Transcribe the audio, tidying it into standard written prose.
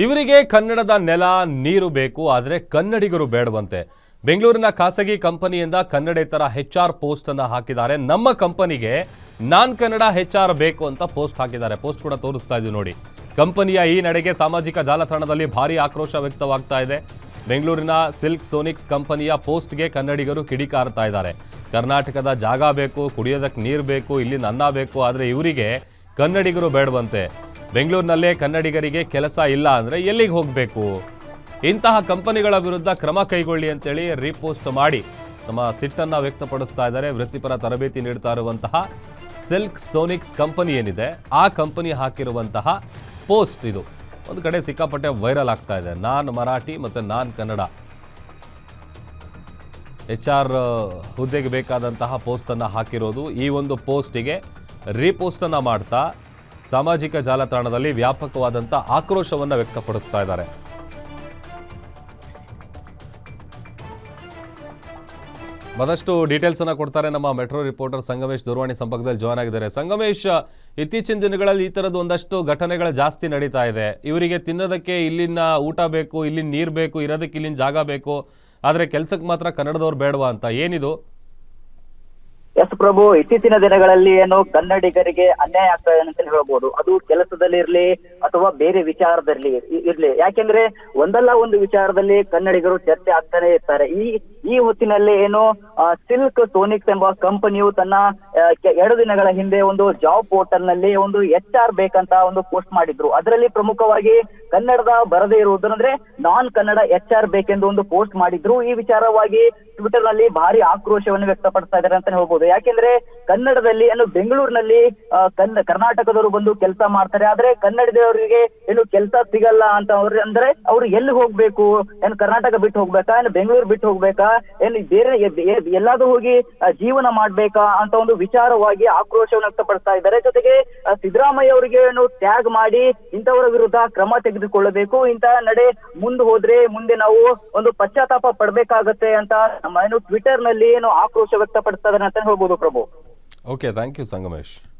ಇವರಿಗೆ ಕನ್ನಡದ ನೆಲ ನೀರು ಬೇಕು, ಆದರೆ ಕನ್ನಡಿಗರು ಬೇಡವಂತೆ. ಬೆಂಗಳೂರಿನ ಖಾಸಗಿ ಕಂಪನಿಯಿಂದ ಕನ್ನಡೇತರ HR ಪೋಸ್ಟ್ ಅನ್ನು ಹಾಕಿದ್ದಾರೆ. ನಮ್ಮ ಕಂಪನಿಗೆ ನಾನ್ ಕನ್ನಡ HR ಬೇಕು ಅಂತ ಪೋಸ್ಟ್ ಹಾಕಿದ್ದಾರೆ. ಪೋಸ್ಟ್ ಕೂಡ ತೋರಿಸ್ತಾ ಇದ್ದೀವಿ ನೋಡಿ. ಕಂಪನಿಯ ಈ ನಡೆಗೆ ಸಾಮಾಜಿಕ ಜಾಲತಾಣದಲ್ಲಿ ಭಾರಿ ಆಕ್ರೋಶ ವ್ಯಕ್ತವಾಗ್ತಾ ಇದೆ. ಬೆಂಗಳೂರಿನ ಸಿಲ್ಕ್ ಸೋನಿಕ್ಸ್ ಕಂಪನಿಯ ಪೋಸ್ಟ್ಗೆ ಕನ್ನಡಿಗರು ಕಿಡಿಕಾರ್ತಾ ಇದ್ದಾರೆ. ಕರ್ನಾಟಕದ ಜಾಗ ಬೇಕು, ಕುಡಿಯೋದಕ್ಕೆ ನೀರು ಬೇಕು, ಇಲ್ಲಿನ ಅನ್ನ ಬೇಕು, ಆದರೆ ಇವರಿಗೆ ಕನ್ನಡಿಗರು ಬೇಡವಂತೆ. ಬೆಂಗಳೂರಿನಲ್ಲೇ ಕನ್ನಡಿಗರಿಗೆ ಕೆಲಸ ಇಲ್ಲ ಅಂದರೆ ಎಲ್ಲಿಗೆ ಹೋಗಬೇಕು? ಇಂತಹ ಕಂಪನಿಗಳ ವಿರುದ್ಧ ಕ್ರಮ ಕೈಗೊಳ್ಳಿ ಅಂತೇಳಿ ರೀಪೋಸ್ಟ್ ಮಾಡಿ ತಮ್ಮ ಸಿಟ್ಟನ್ನು ವ್ಯಕ್ತಪಡಿಸ್ತಾ ಇದ್ದಾರೆ. ವೃತ್ತಿಪರ ತರಬೇತಿ ನೀಡ್ತಾ ಇರುವಂತಹ ಸಿಲ್ಕ್ ಸೋನಿಕ್ಸ್ ಕಂಪನಿ ಏನಿದೆ, ಆ ಕಂಪನಿ ಹಾಕಿರುವಂತಹ ಪೋಸ್ಟ್ ಇದು ಒಂದು ಕಡೆ ಸಿಕ್ಕಾಪಟ್ಟೆ ವೈರಲ್ ಆಗ್ತಾ ಇದೆ. ನಾನ್ ಮರಾಠಿ ಮತ್ತು ನಾನ್ ಕನ್ನಡ HR ಹುದ್ದೆಗೆ ಬೇಕಾದಂತಹ ಪೋಸ್ಟನ್ನು ಹಾಕಿರೋದು. ಈ ಒಂದು ಪೋಸ್ಟಿಗೆ ರೀಪೋಸ್ಟನ್ನು ಮಾಡ್ತಾ ಸಾಮಾಜಿಕ ಜಾಲತಾಣದಲ್ಲಿ ವ್ಯಾಪಕವಾದಂಥ ಆಕ್ರೋಶವನ್ನು ವ್ಯಕ್ತಪಡಿಸ್ತಾ ಇದ್ದಾರೆ. ಮತ್ತಷ್ಟು ಡೀಟೇಲ್ಸ್ ಅನ್ನು ಕೊಡ್ತಾರೆ ನಮ್ಮ ಮೆಟ್ರೋ ರಿಪೋರ್ಟರ್ ಸಂಗಮೇಶ್. ದೂರವಾಣಿ ಸಂಪರ್ಕದಲ್ಲಿ ಜಾಯ್ನ್ ಆಗಿದ್ದಾರೆ. ಸಂಗಮೇಶ್, ಇತ್ತೀಚಿನ ದಿನಗಳಲ್ಲಿ ಈ ಥರದ್ದು ಒಂದಷ್ಟು ಘಟನೆಗಳು ಜಾಸ್ತಿ ನಡೀತಾ ಇದೆ. ಇವರಿಗೆ ತಿನ್ನೋದಕ್ಕೆ ಇಲ್ಲಿನ ಊಟ ಬೇಕು, ಇಲ್ಲಿನ ನೀರು ಬೇಕು, ಇರೋದಕ್ಕೆ ಇಲ್ಲಿನ ಜಾಗ ಬೇಕು, ಆದರೆ ಕೆಲಸಕ್ಕೆ ಮಾತ್ರ ಕನ್ನಡದವ್ರು ಬೇಡವಾ ಅಂತ ಏನಿದು? ಎಸ್ ಪ್ರಭು, ಇತ್ತೀಚಿನ ದಿನಗಳಲ್ಲಿ ಏನು ಕನ್ನಡಿಗರಿಗೆ ಅನ್ಯಾಯ ಆಗ್ತಾ ಇದೆ ಅಂತ ಹೇಳ್ಬೋದು. ಅದು ಕೆಲಸದಲ್ಲಿ ಇರ್ಲಿ ಅಥವಾ ಬೇರೆ ವಿಚಾರದಲ್ಲಿ ಇರ್ಲಿ, ಯಾಕೆಂದ್ರೆ ಒಂದಲ್ಲ ಒಂದು ವಿಚಾರದಲ್ಲಿ ಕನ್ನಡಿಗರು ಚರ್ಚೆ ಆಗ್ತಾನೆ ಇರ್ತಾರೆ. ಈ ಹೊತ್ತಿನಲ್ಲಿ ಏನು ಸಿಲ್ಕ್ ಸೋನಿಕ್ಸ್ ಎಂಬ ಕಂಪನಿಯು ತನ್ನ 2 ದಿನಗಳ ಹಿಂದೆ ಒಂದು ಜಾಬ್ ಪೋರ್ಟಲ್ ನಲ್ಲಿ ಒಂದು HR ಬೇಕಂತ ಒಂದು ಪೋಸ್ಟ್ ಮಾಡಿದ್ರು. ಅದರಲ್ಲಿ ಪ್ರಮುಖವಾಗಿ ಕನ್ನಡದ ಬರದೇ ಇರುವುದಂದ್ರೆ ನಾನ್ ಕನ್ನಡ HR ಬೇಕೆಂದು ಒಂದು ಪೋಸ್ಟ್ ಮಾಡಿದ್ರು. ಈ ವಿಚಾರವಾಗಿ ಟ್ವಿಟರ್ ನಲ್ಲಿ ಭಾರಿ ಆಕ್ರೋಶವನ್ನು ವ್ಯಕ್ತಪಡಿಸ್ತಾ ಇದ್ದಾರೆ ಅಂತ ಹೇಳ್ಬೋದು. ಯಾಕೆಂದ್ರೆ ಕನ್ನಡದಲ್ಲಿ ಏನು ಬೆಂಗಳೂರಿನಲ್ಲಿ ಕರ್ನಾಟಕದವರು ಬಂದು ಕೆಲಸ ಮಾಡ್ತಾರೆ, ಆದ್ರೆ ಕನ್ನಡದವರಿಗೆ ಏನು ಕೆಲಸ ಸಿಗಲ್ಲ ಅಂತ ಅಂದ್ರೆ ಅವ್ರು ಎಲ್ಲಿ ಹೋಗ್ಬೇಕು? ಏನು ಕರ್ನಾಟಕ ಬಿಟ್ಟು ಹೋಗ್ಬೇಕಾ, ಏನು ಬೆಂಗಳೂರು ಬಿಟ್ಟು ಹೋಗ್ಬೇಕಾ, ಏನು ಬೇರೆ ಎಲ್ಲಾದ್ರೂ ಹೋಗಿ ಜೀವನ ಮಾಡ್ಬೇಕಾ ಅಂತ ಒಂದು ವಿಚಾರವಾಗಿ ಆಕ್ರೋಶವನ್ನು ವ್ಯಕ್ತಪಡಿಸ್ತಾ ಇದ್ದಾರೆ. ಜೊತೆಗೆ ಸಿದ್ದರಾಮಯ್ಯ ಅವರಿಗೆ ಏನು ಟ್ಯಾಗ್ ಮಾಡಿ ಇಂಥವರ ವಿರುದ್ಧ ಕ್ರಮ ತೆಗೆದುಕೊಳ್ಳಬೇಕು, ಇಂತಹ ನಡೆ ಹೋದ್ರೆ ಮುಂದೆ ನಾವು ಒಂದು ಪಶ್ಚಾತ್ತಾಪ ಪಡ್ಬೇಕಾಗತ್ತೆ ಅಂತ ನಮ್ಮ ಏನು ಟ್ವಿಟರ್ ನಲ್ಲಿ ಏನು ಆಕ್ರೋಶ ವ್ಯಕ್ತಪಡಿಸ್ತಾ ಇದ್ದಾರೆ ಅಂತ ಹೇಳ್ಬೋದು Prabhu. Okay, thank you Sangamesh.